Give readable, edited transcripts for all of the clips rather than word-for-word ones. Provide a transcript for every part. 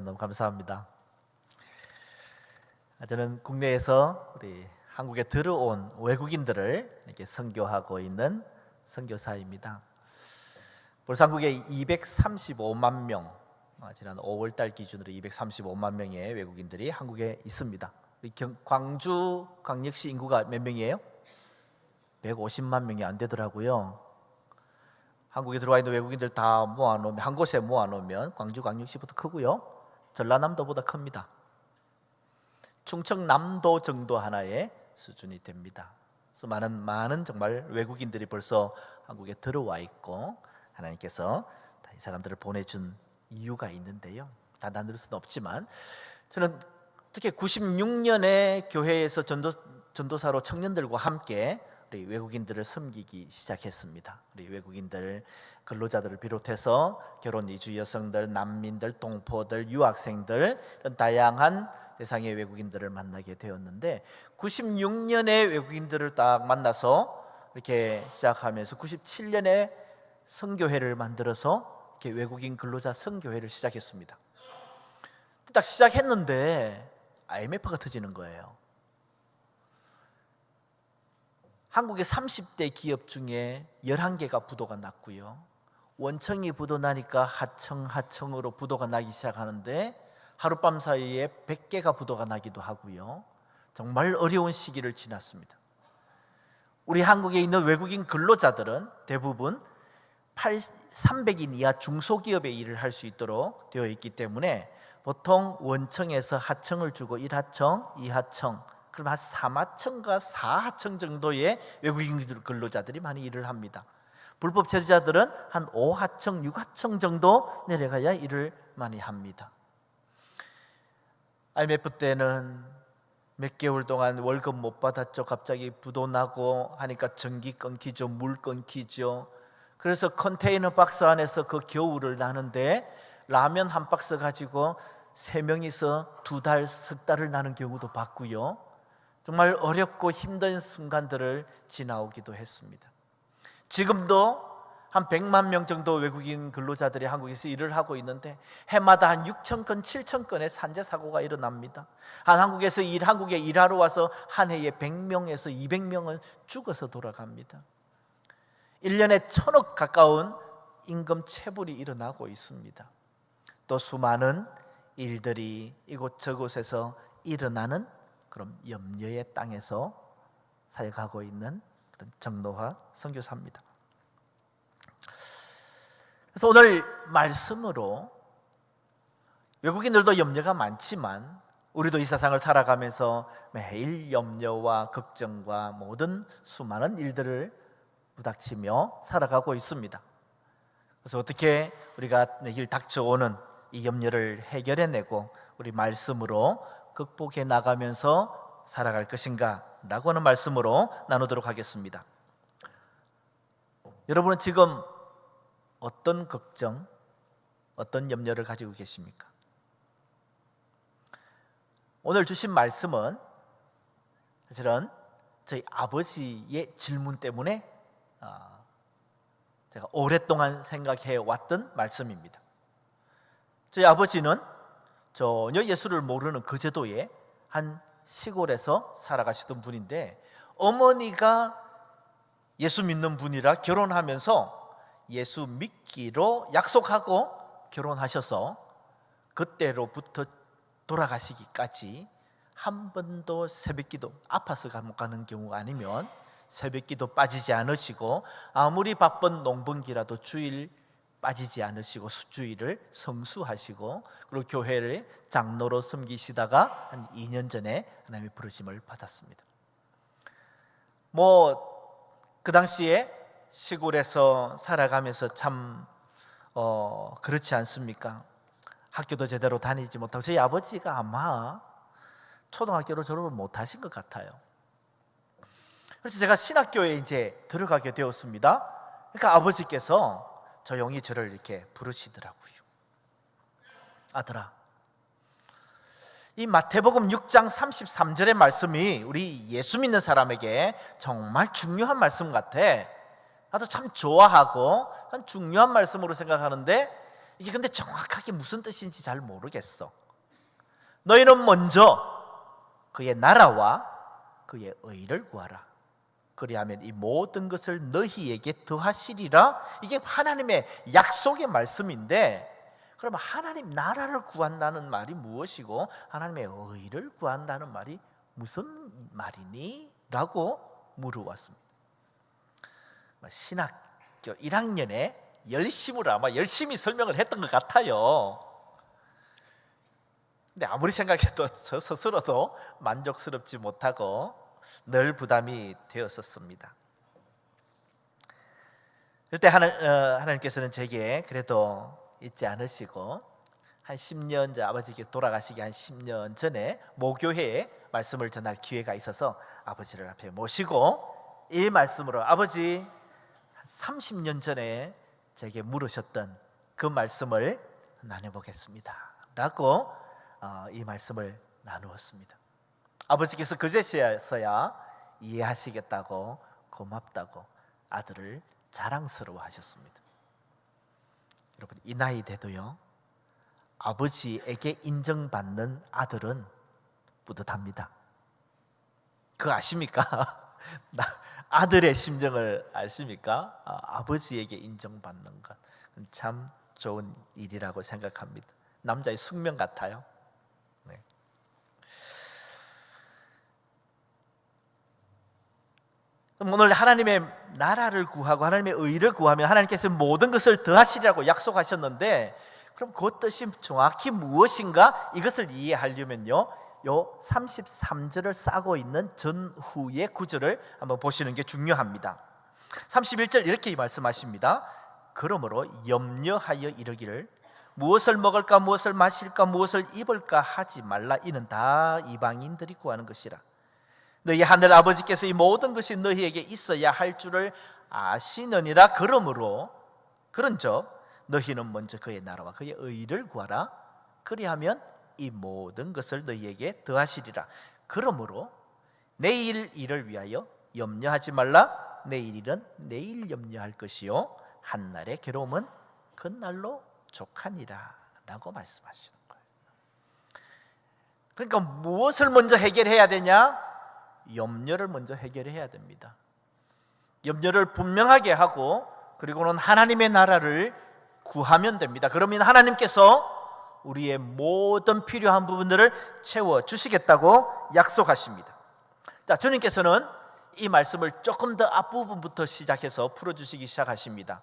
너무 감사합니다. 저는 국내에서 우리 한국에 들어온 외국인들을 이렇게 선교하고 있는 선교사입니다. 벌써 한국에 235만 명, 지난 5월달 기준으로 235만 명의 외국인들이 한국에 있습니다. 광주 광역시 인구가 몇 명이에요? 150만 명이 안 되더라고요. 한국에 들어와 있는 외국인들 다 모아놓으면, 한 곳에 모아놓으면 광주 광역시보다 크고요, 전라남도보다 큽니다. 충청남도 정도 하나의 수준이 됩니다. 그래서 많은 정말 외국인들이 벌써 한국에 들어와 있고, 하나님께서 이 사람들을 보내준 이유가 있는데요, 다 나눌 수는 없지만, 저는 특히 96년에 교회에서 전도사로 청년들과 함께 우리 외국인들을 섬기기 시작했습니다. 우리 외국인들, 근로자들을 비롯해서 결혼 이주 여성들, 난민들, 동포들, 유학생들, 이런 다양한 대상의 외국인들을 만나게 되었는데, 96년에 외국인들을 딱 만나서 이렇게 시작하면서 97년에 선교회를 만들어서 이렇게 외국인 근로자 선교회를 시작했습니다. 딱 시작했는데 IMF가 터지는 거예요. 한국의 30대 기업 중에 11개가 부도가 났고요, 원청이 부도 나니까 하청으로 부도가 나기 시작하는데 하룻밤 사이에 100개가 부도가 나기도 하고요, 정말 어려운 시기를 지났습니다. 우리 한국에 있는 외국인 근로자들은 대부분 300인 이하 중소기업에 일을 할 수 있도록 되어 있기 때문에 보통 원청에서 하청을 주고 1하청, 2하청, 그럼 한 3하청과 4하청 정도의 외국인 근로자들이 많이 일을 합니다. 불법 체류자들은 한 5하청, 6하청 정도 내려가야 일을 많이 합니다. IMF 때는 몇 개월 동안 월급 못 받았죠. 갑자기 부도 나고 하니까 전기 끊기죠, 물 끊기죠. 그래서 컨테이너 박스 안에서 그 겨울을 나는데 라면 한 박스 가지고 3명이서 2달, 석 달을 나는 경우도 봤고요, 정말 어렵고 힘든 순간들을 지나오기도 했습니다. 지금도 한 100만 명 정도 외국인 근로자들이 한국에서 일을 하고 있는데 해마다 한 6천 건, 7천 건의 산재 사고가 일어납니다. 한국에 일하러 와서 한 해에 100명에서 200명은 죽어서 돌아갑니다. 1년에 1,000억 가까운 임금 체불이 일어나고 있습니다. 또 수많은 일들이 이곳저곳에서 일어나는 그런 염려의 땅에서 사역하고 있는 그런 정노화 선교사입니다. 그래서 오늘 말씀으로 외국인들도 염려가 많지만 우리도 이 세상을 살아가면서 매일 염려와 걱정과 모든 수많은 일들을 부닥치며 살아가고 있습니다. 그래서 어떻게 우리가 매일 닥쳐오는 이 염려를 해결해내고 우리 말씀으로 극복해 나가면서 살아갈 것인가 라고 하는 말씀으로 나누도록 하겠습니다. 여러분은 지금 어떤 걱정, 어떤 염려를 가지고 계십니까? 오늘 주신 말씀은 사실은 저희 아버지의 질문 때문에 제가 오랫동안 생각해 왔던 말씀입니다. 저희 아버지는 전혀 예수를 모르는 거제도의 한 시골에서 살아가시던 분인데, 어머니가 예수 믿는 분이라 결혼하면서 예수 믿기로 약속하고 결혼하셔서 그때로부터 돌아가시기까지 한 번도 새벽기도, 아파서 가는 경우가 아니면 새벽기도 빠지지 않으시고, 아무리 바쁜 농번기라도 주일 빠지지 않으시고 수주일을 성수하시고, 그리고 교회를 장로로 섬기시다가 한 2년 전에 하나님의 부르심을 받았습니다. 그 당시에 시골에서 살아가면서 참 그렇지 않습니까? 학교도 제대로 다니지 못하고, 저희 아버지가 아마 초등학교로 졸업을 못하신 것 같아요. 그래서 제가 신학교에 이제 들어가게 되었습니다. 그러니까 아버지께서 조용히 저를 이렇게 부르시더라고요. 아들아, 이 마태복음 6장 33절의 말씀이 우리 예수 믿는 사람에게 정말 중요한 말씀 같아. 나도 참 좋아하고 참 중요한 말씀으로 생각하는데, 이게 근데 정확하게 무슨 뜻인지 잘 모르겠어. 너희는 먼저 그의 나라와 그의 의를 구하라. 그리하면 이 모든 것을 너희에게 더하시리라. 이게 하나님의 약속의 말씀인데, 그러면 하나님 나라를 구한다는 말이 무엇이고 하나님의 의를 구한다는 말이 무슨 말이니? 라고 물어왔습니다. 신학교 1학년에 열심히 설명을 했던 것 같아요. 근데 아무리 생각해도 저 스스로도 만족스럽지 못하고 늘 부담이 되었었습니다. 그럴 때 하나님께서는 제게 그래도 잊지 않으시고 한 10년 전, 아버지께서 돌아가시기 한 10년 전에 모교회에 말씀을 전할 기회가 있어서 아버지를 앞에 모시고 이 말씀으로 아버지 30년 전에 제게 물으셨던 그 말씀을 나눠보겠습니다 라고 이 말씀을 나누었습니다. 아버지께서 그제서야 이해하시겠다고 고맙다고 아들을 자랑스러워 하셨습니다. 여러분, 이 나이 돼도요, 아버지에게 인정받는 아들은 뿌듯합니다. 그거 아십니까? 아들의 심정을 아십니까? 아버지에게 인정받는 것 참 좋은 일이라고 생각합니다. 남자의 숙명 같아요. 네. 오늘 하나님의 나라를 구하고 하나님의 의를 구하면 하나님께서 모든 것을 더하시리라고 약속하셨는데, 그럼 그 뜻이 정확히 무엇인가? 이것을 이해하려면요, 요 33절을 싸고 있는 전후의 구절을 한번 보시는 게 중요합니다. 31절 이렇게 말씀하십니다. 그러므로 염려하여 이르기를 무엇을 먹을까 무엇을 마실까 무엇을 입을까 하지 말라. 이는 다 이방인들이 구하는 것이라. 너희 하늘 아버지께서 이 모든 것이 너희에게 있어야 할 줄을 아시느니라. 그러므로 그런즉 너희는 먼저 그의 나라와 그의 의를 구하라. 그리하면 이 모든 것을 너희에게 더하시리라. 그러므로 내일 일을 위하여 염려하지 말라. 내일 일은 내일 염려할 것이요 한날의 괴로움은 그날로 족하니라 라고 말씀하시는 거예요. 그러니까 무엇을 먼저 해결해야 되냐? 염려를 먼저 해결해야 됩니다. 염려를 분명하게 하고 그리고는 하나님의 나라를 구하면 됩니다. 그러면 하나님께서 우리의 모든 필요한 부분들을 채워주시겠다고 약속하십니다. 자, 주님께서는 이 말씀을 조금 더 앞부분부터 시작해서 풀어주시기 시작하십니다.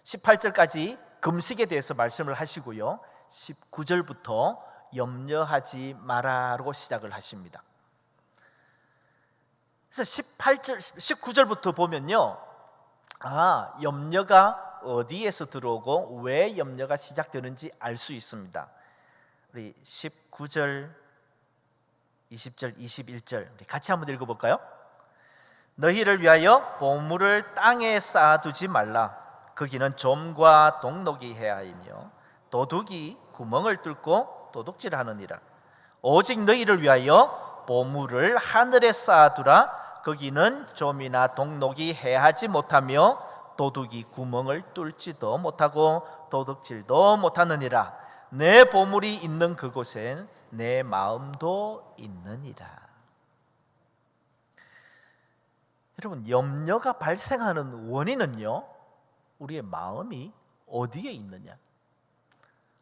18절까지 금식에 대해서 말씀을 하시고요, 19절부터 염려하지 마라로 시작을 하십니다. 그래서 19절부터 보면요, 염려가 어디에서 들어오고 왜 염려가 시작되는지 알 수 있습니다. 우리 19절, 20절, 21절 우리 같이 한번 읽어볼까요? 너희를 위하여 보물을 땅에 쌓아두지 말라. 거기는 좀과 동록이 해하이며 도둑이 구멍을 뚫고 도둑질하느니라. 오직 너희를 위하여 보물을 하늘에 쌓아두라. 거기는 좀이나 동록이 해하지 못하며 도둑이 구멍을 뚫지도 못하고 도둑질도 못하느니라. 내 보물이 있는 그곳엔 내 마음도 있느니라. 여러분, 염려가 발생하는 원인은요, 우리의 마음이 어디에 있느냐,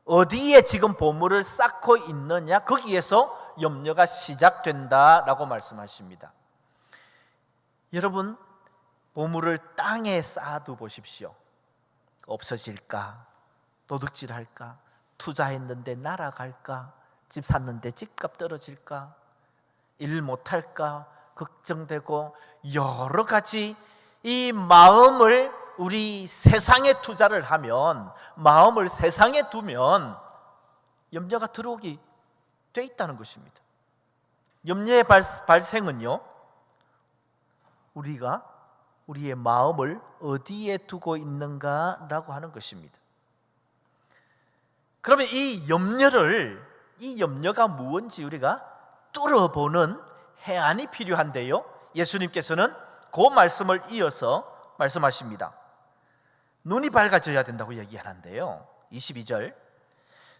어디에 지금 보물을 쌓고 있느냐, 거기에서 염려가 시작된다라고 말씀하십니다. 여러분, 보물을 땅에 쌓아두 보십시오. 없어질까? 도둑질할까? 투자했는데 날아갈까? 집 샀는데 집값 떨어질까? 일 못할까? 걱정되고 여러 가지 이 마음을 우리 세상에 투자를 하면, 마음을 세상에 두면 염려가 들어오게 돼 있다는 것입니다. 염려의 발생은요, 우리가 우리의 마음을 어디에 두고 있는가라고 하는 것입니다. 그러면 이 염려가 무엇인지 우리가 뚫어보는 해안이 필요한데요, 예수님께서는 그 말씀을 이어서 말씀하십니다. 눈이 밝아져야 된다고 얘기하는데요, 22절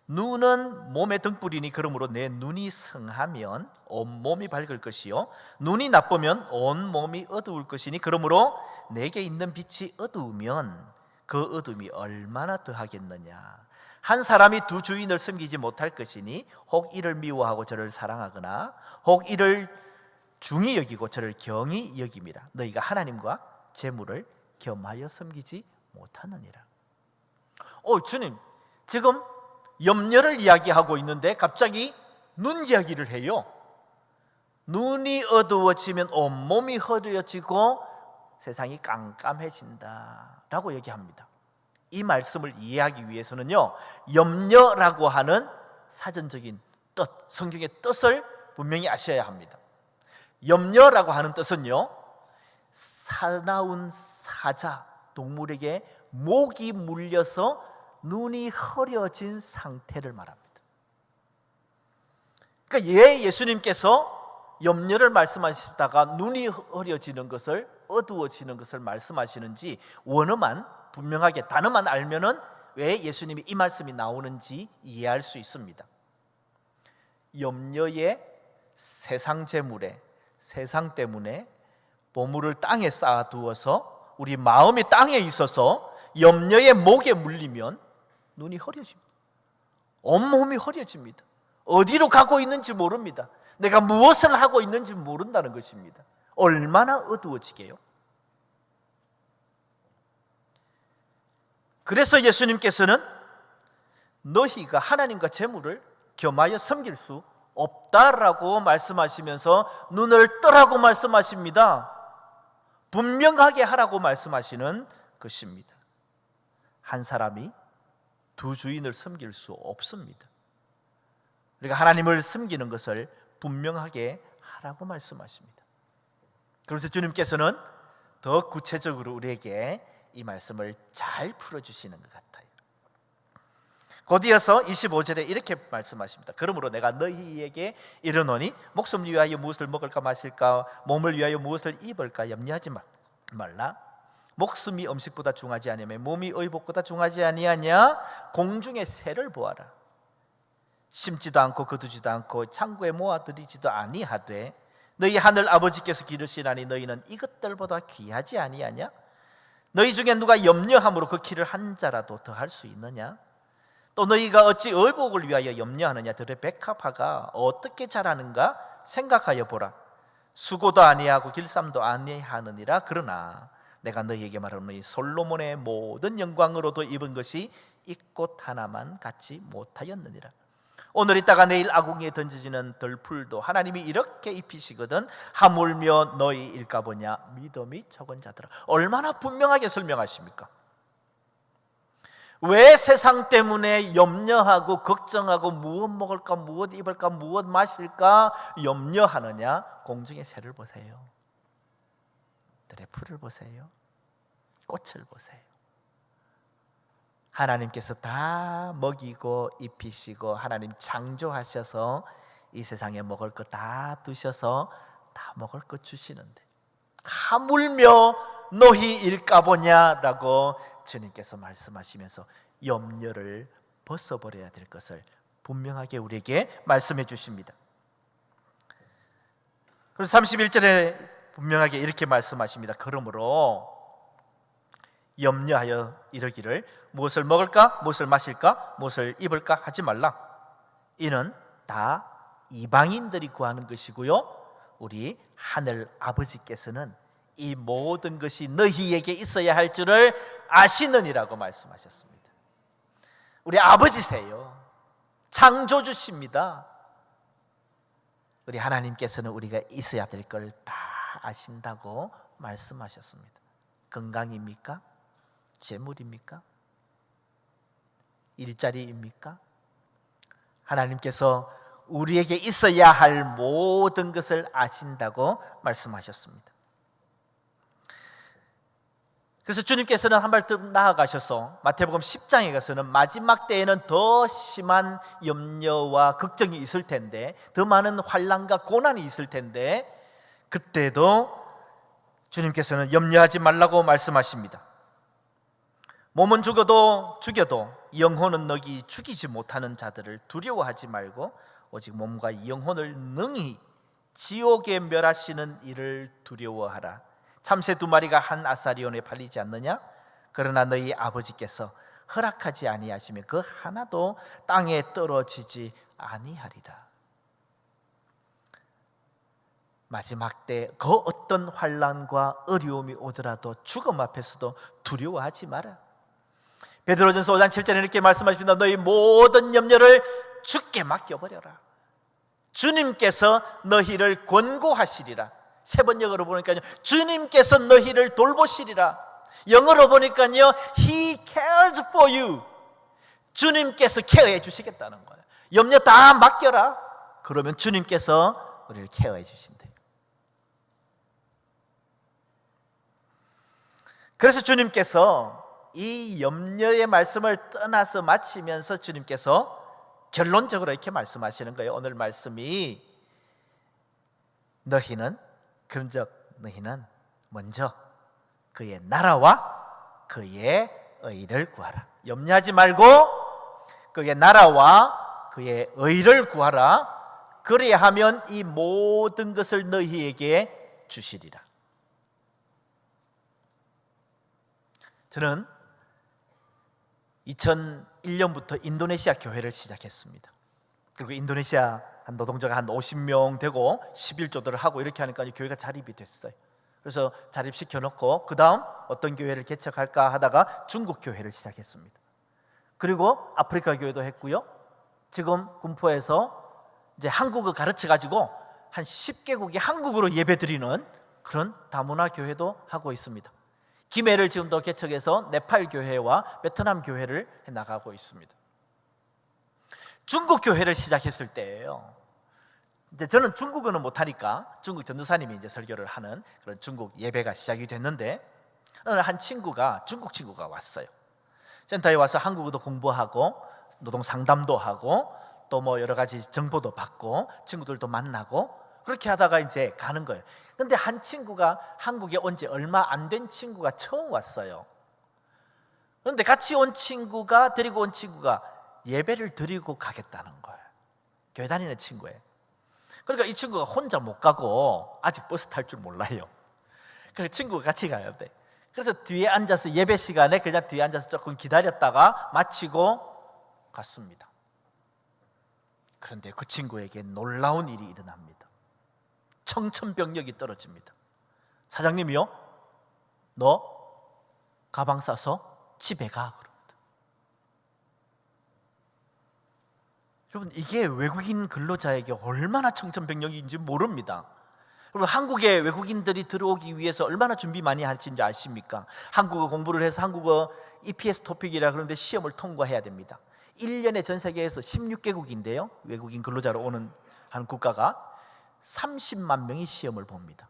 눈은 몸의 등불이니 그러므로 내 눈이 성하면 온몸이 밝을 것이요 눈이 나쁘면 온몸이 어두울 것이니 그러므로 내게 있는 빛이 어두우면 그 어둠이 얼마나 더하겠느냐. 한 사람이 두 주인을 섬기지 못할 것이니 혹 이를 미워하고 저를 사랑하거나 혹 이를 중히 여기고 저를 경히 여김이라. 너희가 하나님과 재물을 겸하여 섬기지 못하느니라. 주님, 지금 염려를 이야기하고 있는데 갑자기 눈 이야기를 해요. 눈이 어두워지면 온몸이 허드해지고 세상이 깜깜해진다 라고 얘기합니다. 이 말씀을 이해하기 위해서는요, 염려라고 하는 사전적인 뜻, 성경의 뜻을 분명히 아셔야 합니다. 염려라고 하는 뜻은요, 사나운 사자, 동물에게 목이 물려서 눈이 흐려진 상태를 말합니다. 그러니까 예수님께서 염려를 말씀하시다가 눈이 흐려지는 것을, 어두워지는 것을 말씀하시는지 원어만 분명하게 단어만 알면은 왜 예수님이 이 말씀이 나오는지 이해할 수 있습니다. 염려의 세상 재물에, 세상 때문에 보물을 땅에 쌓아두어서 우리 마음이 땅에 있어서 염려의 목에 물리면 눈이 흐려집니다. 온몸이 흐려집니다. 어디로 가고 있는지 모릅니다. 내가 무엇을 하고 있는지 모른다는 것입니다. 얼마나 어두워지게요? 그래서 예수님께서는 너희가 하나님과 재물을 겸하여 섬길 수 없다라고 말씀하시면서 눈을 뜨라고 말씀하십니다. 분명하게 하라고 말씀하시는 것입니다. 한 사람이 두 주인을 섬길 수 없습니다. 우리가 하나님을 섬기는 것을 분명하게 하라고 말씀하십니다. 그래서 주님께서는 더 구체적으로 우리에게 이 말씀을 잘 풀어주시는 것 같아요. 곧 이어서 25절에 이렇게 말씀하십니다. 그러므로 내가 너희에게 이르노니 목숨을 위하여 무엇을 먹을까 마실까 몸을 위하여 무엇을 입을까 염려하지 말라. 목숨이 음식보다 중하지 아니하며 몸이 의복보다 중하지 아니하냐. 공중의 새를 보아라. 심지도 않고 거두지도 않고 창고에 모아들이지도 아니하되 너희 하늘 아버지께서 기르시나니 너희는 이것들보다 귀하지 아니하냐. 너희 중에 누가 염려함으로 그 키를 한 자라도 더할 수 있느냐. 또 너희가 어찌 의복을 위하여 염려하느냐. 들의 백합화가 어떻게 자라는가 생각하여 보라. 수고도 아니하고 길쌈도 아니하느니라. 그러나 내가 너희에게 말하노니 솔로몬의 모든 영광으로도 입은 것이 이 꽃 하나만 같이 못하였느니라. 오늘 있다가 내일 아궁이에 던져지는 들풀도 하나님이 이렇게 입히시거든 하물며 너희일까 보냐. 믿음이 적은 자들아. 얼마나 분명하게 설명하십니까? 왜 세상 때문에 염려하고 걱정하고 무엇 먹을까 무엇 입을까 무엇 마실까 염려하느냐. 공중의 새를 보세요. 들의 풀을 보세요. 꽃을 보세요. 하나님께서 다 먹이고 입히시고 하나님 창조하셔서 이 세상에 먹을 것 다 두셔서 다 먹을 것 주시는데 하물며 너희일까 보냐라고 주님께서 말씀하시면서 염려를 벗어버려야 될 것을 분명하게 우리에게 말씀해 주십니다. 그래서 31절에 분명하게 이렇게 말씀하십니다. 그러므로 염려하여 이르기를 무엇을 먹을까 무엇을 마실까 무엇을 입을까 하지 말라. 이는 다 이방인들이 구하는 것이고요 우리 하늘 아버지께서는 이 모든 것이 너희에게 있어야 할 줄을 아시느니라고 말씀하셨습니다. 우리 아버지세요. 창조주십니다. 우리 하나님께서는 우리가 있어야 될 걸 다 아신다고 말씀하셨습니다. 건강입니까? 재물입니까? 일자리입니까? 하나님께서 우리에게 있어야 할 모든 것을 아신다고 말씀하셨습니다. 그래서 주님께서는 한 발 더 나아가셔서 마태복음 10장에 가서는 마지막 때에는 더 심한 염려와 걱정이 있을 텐데 더 많은 환난과 고난이 있을 텐데 그때도 주님께서는 염려하지 말라고 말씀하십니다. 몸은 죽어도 영혼은 너희 죽이지 못하는 자들을 두려워하지 말고 오직 몸과 영혼을 능히 지옥에 멸하시는 이를 두려워하라. 참새 2마리가 한 아사리온에 팔리지 않느냐? 그러나 너희 아버지께서 허락하지 아니하시면 그 하나도 땅에 떨어지지 아니하리라. 마지막 때 그 어떤 환난과 어려움이 오더라도 죽음 앞에서도 두려워하지 마라. 베드로전서 5장 7절에 이렇게 말씀하십니다. 너희 모든 염려를 주께 맡겨버려라. 주님께서 너희를 권고하시리라. 세 번역으로 보니까요, 주님께서 너희를 돌보시리라. 영어로 보니까요, He cares for you. 주님께서 케어해 주시겠다는 거예요. 염려 다 맡겨라. 그러면 주님께서 우리를 케어해 주신대요. 그래서 주님께서 이 염려의 말씀을 떠나서 마치면서 주님께서 결론적으로 이렇게 말씀하시는 거예요. 오늘 말씀이 너희는 먼저 그의 나라와 그의 의를 구하라. 염려하지 말고 그의 나라와 그의 의를 구하라. 그래야 하면 이 모든 것을 너희에게 주시리라. 저는 2001년부터 인도네시아 교회를 시작했습니다. 그리고 인도네시아 한 노동자가 한 50명 되고 11조들을 하고 이렇게 하니까 교회가 자립이 됐어요. 그래서 자립시켜 놓고 그 다음 어떤 교회를 개척할까 하다가 중국 교회를 시작했습니다. 그리고 아프리카 교회도 했고요. 지금 군포에서 이제 한국어 가르쳐 가지고 한 10개국이 한국어로 예배드리는 그런 다문화 교회도 하고 있습니다. 김해를 지금도 개척해서 네팔 교회와 베트남 교회를 해나가고 있습니다. 중국 교회를 시작했을 때예요. 이제 저는 중국어는 못하니까 중국 전도사님이 이제 설교를 하는 그런 중국 예배가 시작이 됐는데, 오늘 한 친구가, 중국 친구가 왔어요. 센터에 와서 한국어도 공부하고 노동 상담도 하고 또 뭐 여러 가지 정보도 받고 친구들도 만나고 그렇게 하다가 이제 가는 거예요. 근데 한 친구가 한국에 온 지 얼마 안 된 친구가 처음 왔어요. 그런데 같이 온 친구가, 데리고 온 친구가 예배를 드리고 가겠다는 거예요. 교회 다니는 친구예요. 그러니까 이 친구가 혼자 못 가고 아직 버스 탈 줄 몰라요. 그래서 친구가 같이 가야 돼. 그래서 뒤에 앉아서 예배 시간에 그냥 뒤에 앉아서 조금 기다렸다가 마치고 갔습니다. 그런데 그 친구에게 놀라운 일이 일어납니다. 청천벽력이 떨어집니다. 사장님이요? 너 가방 싸서 집에 가. 그럽니다. 여러분, 이게 외국인 근로자에게 얼마나 청천벽력인지 모릅니다. 여러분, 한국에 외국인들이 들어오기 위해서 얼마나 준비 많이 할지 아십니까? 한국어 공부를 해서 한국어 EPS 토픽이라 그러는데 시험을 통과해야 됩니다. 1년에 전 세계에서 16개국인데요 외국인 근로자로 오는 한 국가가 30만 명이 시험을 봅니다.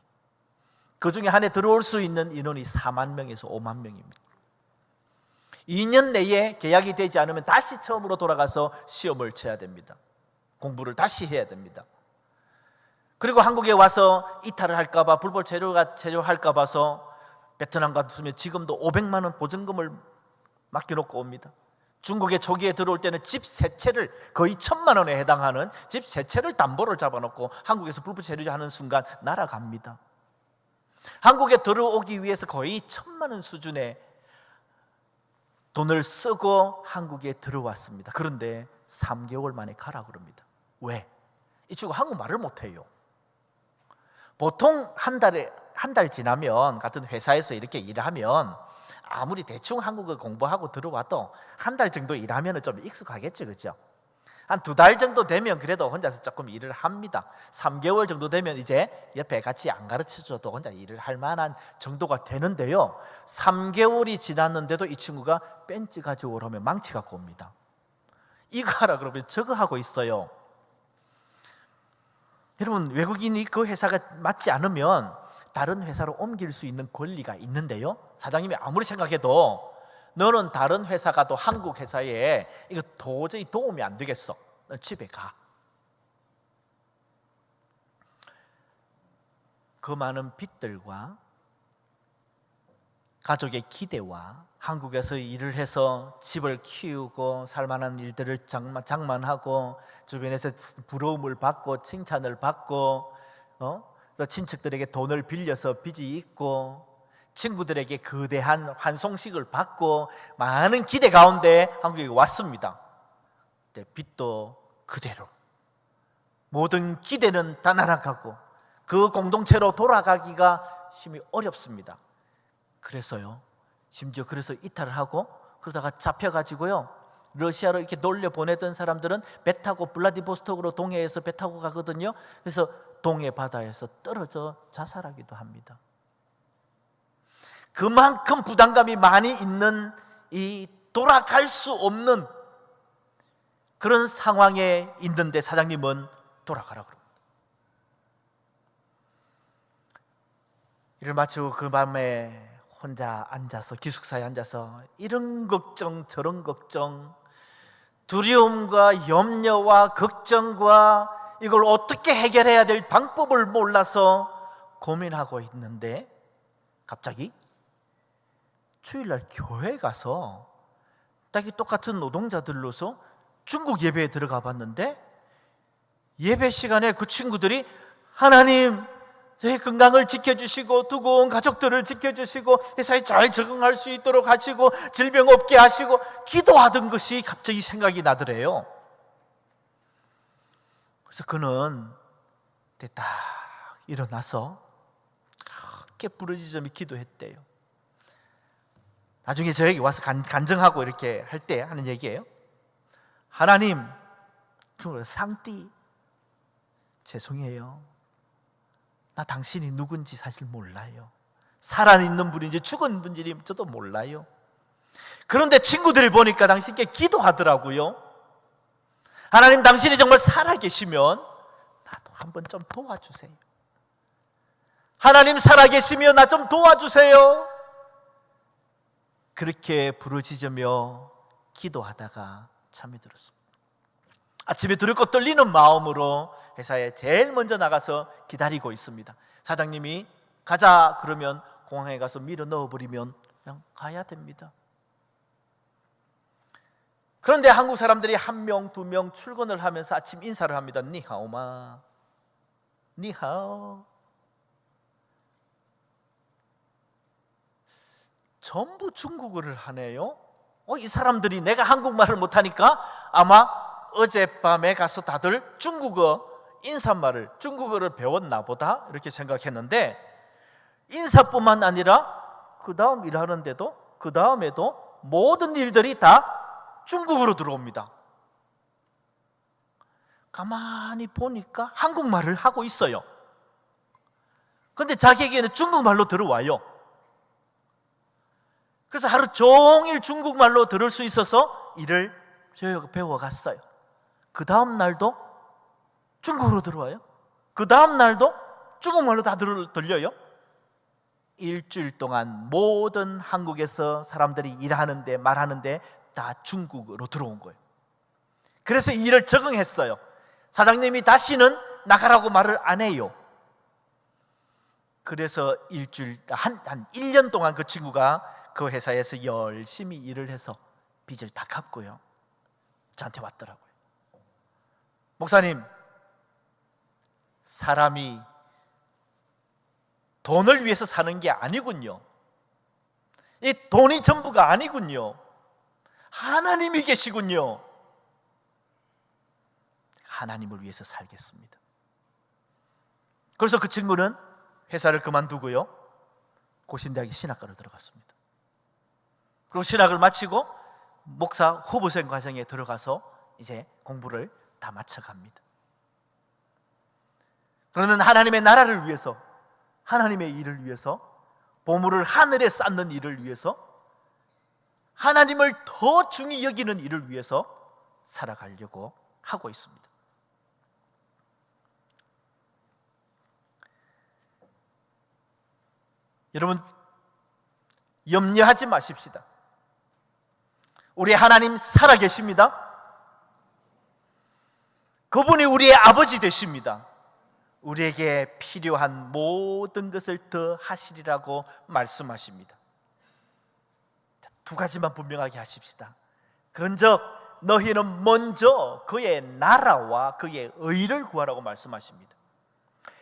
그 중에 한 해 들어올 수 있는 인원이 4만 명에서 5만 명입니다. 2년 내에 계약이 되지 않으면 다시 처음으로 돌아가서 시험을 쳐야 됩니다. 공부를 다시 해야 됩니다. 그리고 한국에 와서 이탈을 할까 봐, 불법 체류할까 봐서 베트남 같으면 지금도 500만 원 보증금을 맡겨놓고 옵니다. 중국에 초기에 들어올 때는 집 3채를, 거의 1,000만 원에 해당하는 집 3채를 담보를 잡아놓고 한국에서 불법 체류하는 순간 날아갑니다. 한국에 들어오기 위해서 거의 1,000만 원 수준의 돈을 쓰고 한국에 들어왔습니다. 그런데 3개월 만에 가라 그럽니다. 왜? 이 친구 한국말을 못해요. 보통 한 달 지나면 같은 회사에서 이렇게 일을 하면 아무리 대충 한국어 공부하고 들어와도 한 달 정도 일하면 좀 익숙하겠죠, 그렇죠? 한 2달 정도 되면 그래도 혼자서 조금 일을 합니다. 3개월 정도 되면 이제 옆에 같이 안 가르쳐줘도 혼자 일을 할 만한 정도가 되는데요 3개월이 지났는데도 이 친구가 벤치 가지고 오라면 망치 갖고 옵니다. 이거 하라 그러면 저거 하고 있어요. 여러분, 외국인이 그 회사가 맞지 않으면 다른 회사로 옮길 수 있는 권리가 있는데요 사장님이 아무리 생각해도 너는 다른 회사 가도 한국 회사에 이거 도저히 도움이 안 되겠어, 너 집에 가. 그 많은 빚들과 가족의 기대와 한국에서 일을 해서 집을 키우고 살만한 일들을 장만하고 주변에서 부러움을 받고 칭찬을 받고 또 친척들에게 돈을 빌려서 빚이 있고 친구들에게 거대한 환송식을 받고 많은 기대 가운데 한국에 왔습니다. 빚도 그대로, 모든 기대는 다 날아가고 그 공동체로 돌아가기가 심히 어렵습니다. 그래서요, 심지어 그래서 이탈을 하고 그러다가 잡혀가지고요, 러시아로 이렇게 돌려보내던 사람들은 배 타고 블라디보스톡으로 동해에서 배 타고 가거든요. 그래서 동해 바다에서 떨어져 자살하기도 합니다. 그만큼 부담감이 많이 있는 이 돌아갈 수 없는 그런 상황에 있는데 사장님은 돌아가라 그럽니다. 일을 마치고 그 밤에 혼자 앉아서 기숙사에 앉아서 이런 걱정 저런 걱정, 두려움과 염려와 걱정과 이걸 어떻게 해결해야 될 방법을 몰라서 고민하고 있는데 갑자기 주일날 교회에 가서 딱 똑같은 노동자들로서 중국 예배에 들어가 봤는데 예배 시간에 그 친구들이 하나님 저희 건강을 지켜주시고 두고 온 가족들을 지켜주시고 회사에 잘 적응할 수 있도록 하시고 질병 없게 하시고 기도하던 것이 갑자기 생각이 나더래요. 그래서 그는 딱 일어나서 그렇게 부르짖으며 기도했대요. 나중에 저에게 와서 간증하고 이렇게 할 때 하는 얘기예요. 하나님, 상띠 죄송해요. 나 당신이 누군지 사실 몰라요. 살아있는 분인지 죽은 분인지 저도 몰라요. 그런데 친구들이 보니까 당신께 기도하더라고요. 하나님, 당신이 정말 살아계시면 나도 한번 좀 도와주세요. 하나님, 살아계시면 나 좀 도와주세요. 그렇게 부르짖으며 기도하다가 잠이 들었습니다. 아침에 두렵고 떨리는 마음으로 회사에 제일 먼저 나가서 기다리고 있습니다. 사장님이 가자 그러면 공항에 가서 밀어 넣어버리면 그냥 가야 됩니다. 그런데 한국 사람들이 한 명, 두 명 출근을 하면서 아침 인사를 합니다. 니하오마, 니하오. 전부 중국어를 하네요. 이 사람들이 내가 한국말을 못하니까 아마 어젯밤에 가서 다들 중국어 인사말을, 중국어를 배웠나 보다 이렇게 생각했는데 인사뿐만 아니라 그 다음 일하는데도 그 다음에도 모든 일들이 다 중국어로 들어옵니다. 가만히 보니까 한국말을 하고 있어요. 그런데 자기에게는 중국말로 들어와요. 그래서 하루 종일 중국말로 들을 수 있어서 일을 배워갔어요. 그 다음 날도 중국어로 들어와요. 그 다음 날도 중국말로 다 들려요. 일주일 동안 모든 한국에서 사람들이 일하는데 말하는데 다 중국어로 들어온 거예요. 그래서 이 일을 적응했어요. 사장님이 다시는 나가라고 말을 안 해요. 그래서 일주일, 한 1년 동안 그 친구가 그 회사에서 열심히 일을 해서 빚을 다 갚고요. 저한테 왔더라고요. 목사님, 사람이 돈을 위해서 사는 게 아니군요. 이 돈이 전부가 아니군요. 하나님이 계시군요. 하나님을 위해서 살겠습니다. 그래서 그 친구는 회사를 그만두고요, 고신대학의 신학과를 들어갔습니다. 그리고 신학을 마치고 목사 후보생 과정에 들어가서 이제 공부를 다 마쳐갑니다. 그러는 하나님의 나라를 위해서, 하나님의 일을 위해서, 보물을 하늘에 쌓는 일을 위해서, 하나님을 더 중히 여기는 일을 위해서 살아가려고 하고 있습니다. 여러분, 염려하지 마십시다. 우리 하나님 살아계십니다. 그분이 우리의 아버지 되십니다. 우리에게 필요한 모든 것을 더 하시리라고 말씀하십니다. 두 가지만 분명하게 하십시다. 그런즉 너희는 먼저 그의 나라와 그의 의를 구하라고 말씀하십니다.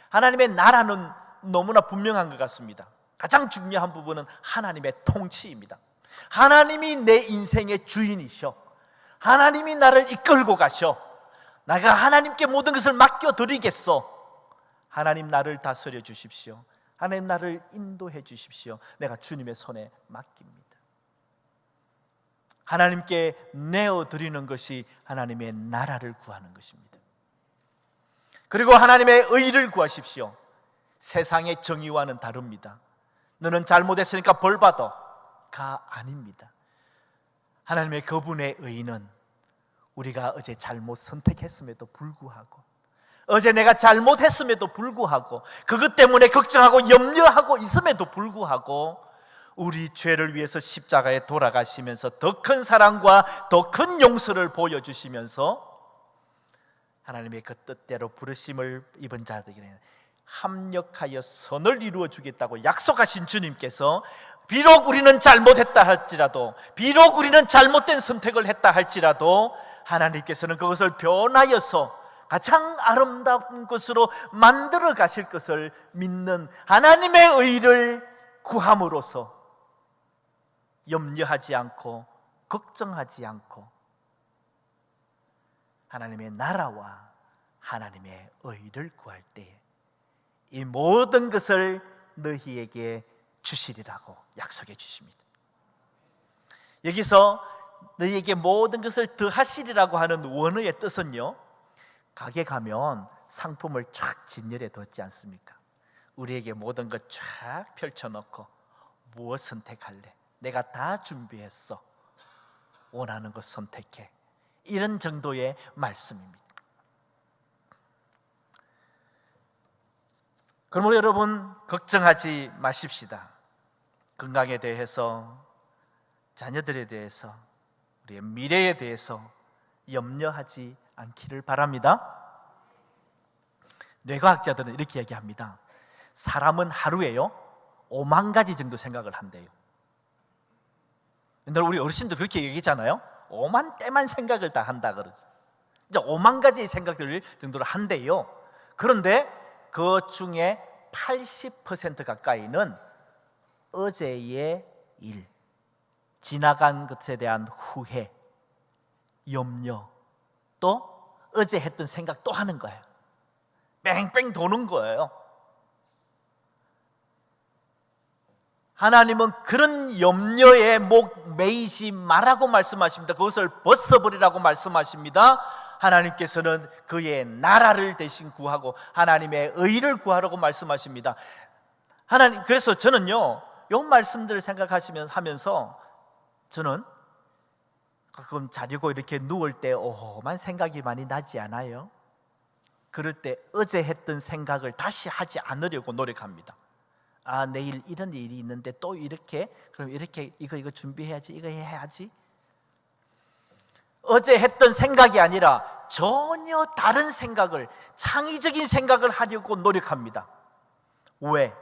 하나님의 나라는 너무나 분명한 것 같습니다. 가장 중요한 부분은 하나님의 통치입니다. 하나님이 내 인생의 주인이셔. 하나님이 나를 이끌고 가셔. 내가 하나님께 모든 것을 맡겨드리겠어. 하나님 나를 다스려 주십시오. 하나님 나를 인도해 주십시오. 내가 주님의 손에 맡깁니다. 하나님께 내어드리는 것이 하나님의 나라를 구하는 것입니다. 그리고 하나님의 의를 구하십시오. 세상의 정의와는 다릅니다. 너는 잘못했으니까 벌받아가 아닙니다. 하나님의 그분의 의는 우리가 어제 잘못 선택했음에도 불구하고, 어제 내가 잘못했음에도 불구하고, 그것 때문에 걱정하고 염려하고 있음에도 불구하고 우리 죄를 위해서 십자가에 돌아가시면서 더 큰 사랑과 더 큰 용서를 보여주시면서 하나님의 그 뜻대로 부르심을 입은 자들에게는 합력하여 선을 이루어 주겠다고 약속하신 주님께서 비록 우리는 잘못했다 할지라도, 비록 우리는 잘못된 선택을 했다 할지라도 하나님께서는 그것을 변하여서 가장 아름다운 것으로 만들어 가실 것을 믿는 하나님의 의를 구함으로써 염려하지 않고 걱정하지 않고 하나님의 나라와 하나님의 의를 구할 때에 이 모든 것을 너희에게 주시리라고 약속해 주십니다. 여기서 너희에게 모든 것을 더하시리라고 하는 원어의 뜻은요, 가게 가면 상품을 쫙 진열해 뒀지 않습니까? 우리에게 모든 것 쫙 펼쳐놓고 무엇 선택할래? 내가 다 준비했어. 원하는 것 선택해. 이런 정도의 말씀입니다. 그러므로 여러분, 걱정하지 마십시다. 건강에 대해서, 자녀들에 대해서, 우리의 미래에 대해서 염려하지 않기를 바랍니다. 뇌과학자들은 이렇게 얘기합니다. 사람은 하루에요 5만 가지 정도 생각을 한대요. 옛날 우리 어르신도 그렇게 얘기하잖아요. 5만 때만 생각을 다 한다 그러죠. 이제 5만 가지의 생각들 정도를 한대요. 그런데 그 중에 80% 가까이는 어제의 일, 지나간 것에 대한 후회, 염려, 또 어제 했던 생각 또 하는 거예요. 뺑뺑 도는 거예요. 하나님은 그런 염려에 목 매이지 말라고 말씀하십니다. 그것을 벗어버리라고 말씀하십니다. 하나님께서는 그의 나라를 대신 구하고 하나님의 의를 구하라고 말씀하십니다. 하나님, 그래서 저는요, 이 말씀들을 생각하시면서 저는 가끔 자려고 이렇게 누울 때 오만 생각이 많이 나지 않아요? 그럴 때 어제 했던 생각을 다시 하지 않으려고 노력합니다. 아, 내일 이런 일이 있는데 또 이렇게, 그럼 이렇게 이거 준비해야지, 이거 해야지. 어제 했던 생각이 아니라 전혀 다른 생각을, 창의적인 생각을 하려고 노력합니다. 왜?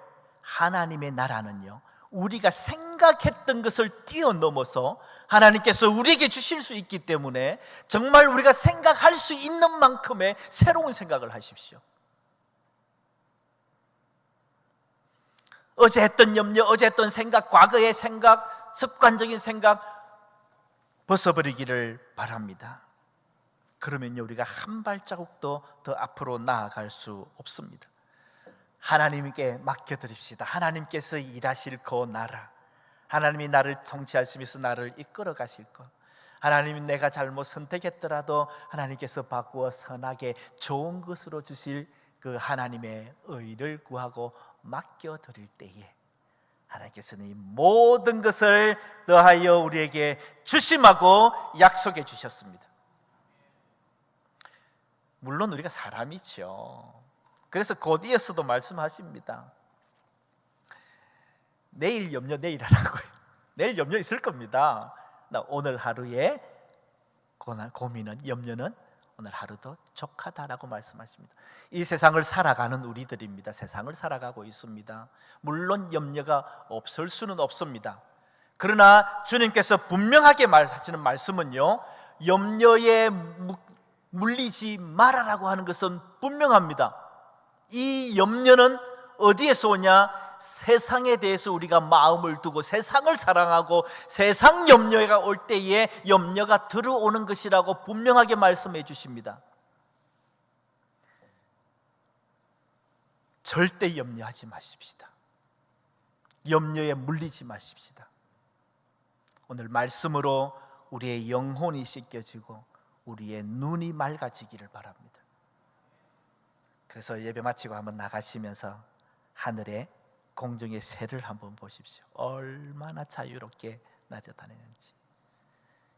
하나님의 나라는요, 우리가 생각했던 것을 뛰어넘어서 하나님께서 우리에게 주실 수 있기 때문에 정말 우리가 생각할 수 있는 만큼의 새로운 생각을 하십시오. 어제 했던 염려, 어제 했던 생각, 과거의 생각, 습관적인 생각 벗어버리기를 바랍니다. 그러면요, 우리가 한 발자국도 더 앞으로 나아갈 수 없습니다. 하나님께 맡겨드립시다. 하나님께서 일하실 그 나라, 하나님이 나를 통치하시면서 나를 이끌어 가실 것, 하나님이 내가 잘못 선택했더라도 하나님께서 바꾸어 선하게 좋은 것으로 주실 그 하나님의 의를 구하고 맡겨드릴 때에 하나님께서는 이 모든 것을 더하여 우리에게 주심하고 약속해 주셨습니다. 물론 우리가 사람이죠. 그래서 곧이어서도 말씀하십니다. 내일 염려 내일 하라고요. 내일 염려 있을 겁니다. 나 오늘 하루의 고민은, 염려는 오늘 하루도 족하다라고 말씀하십니다. 이 세상을 살아가는 우리들입니다. 세상을 살아가고 있습니다. 물론 염려가 없을 수는 없습니다. 그러나 주님께서 분명하게 말하시는 말씀은요, 염려에 물리지 말아라고 하는 것은 분명합니다. 이 염려는 어디에서 오냐? 세상에 대해서 우리가 마음을 두고 세상을 사랑하고 세상 염려가 올 때에 염려가 들어오는 것이라고 분명하게 말씀해 주십니다. 절대 염려하지 마십시다. 염려에 물리지 마십시다. 오늘 말씀으로 우리의 영혼이 씻겨지고 우리의 눈이 맑아지기를 바랍니다. 그래서 예배 마치고 한번 나가시면서 하늘에 공중의 새를 한번 보십시오. 얼마나 자유롭게 날아다니는지.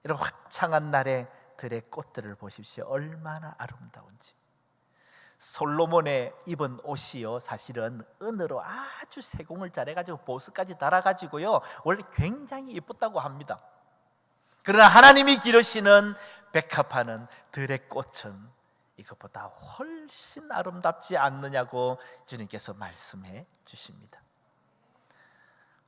이런 화창한 날에 들의 꽃들을 보십시오. 얼마나 아름다운지. 솔로몬의 입은 옷이요, 사실은 은으로 아주 세공을 잘해가지고 보스까지 달아가지고요, 원래 굉장히 예뻤다고 합니다. 그러나 하나님이 기르시는 백합화는 들의 꽃은 이것보다 훨씬 아름답지 않느냐고 주님께서 말씀해 주십니다.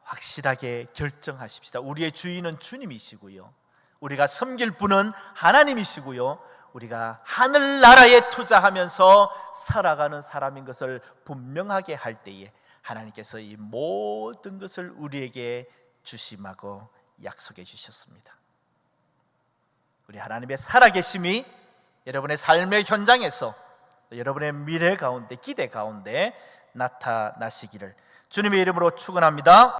확실하게 결정하십시다. 우리의 주인은 주님이시고요, 우리가 섬길 분은 하나님이시고요, 우리가 하늘나라에 투자하면서 살아가는 사람인 것을 분명하게 할 때에 하나님께서 이 모든 것을 우리에게 주심하고 약속해 주셨습니다. 우리 하나님의 살아계심이 여러분의 삶의 현장에서, 여러분의 미래 가운데, 기대 가운데 나타나시기를 주님의 이름으로 축원합니다.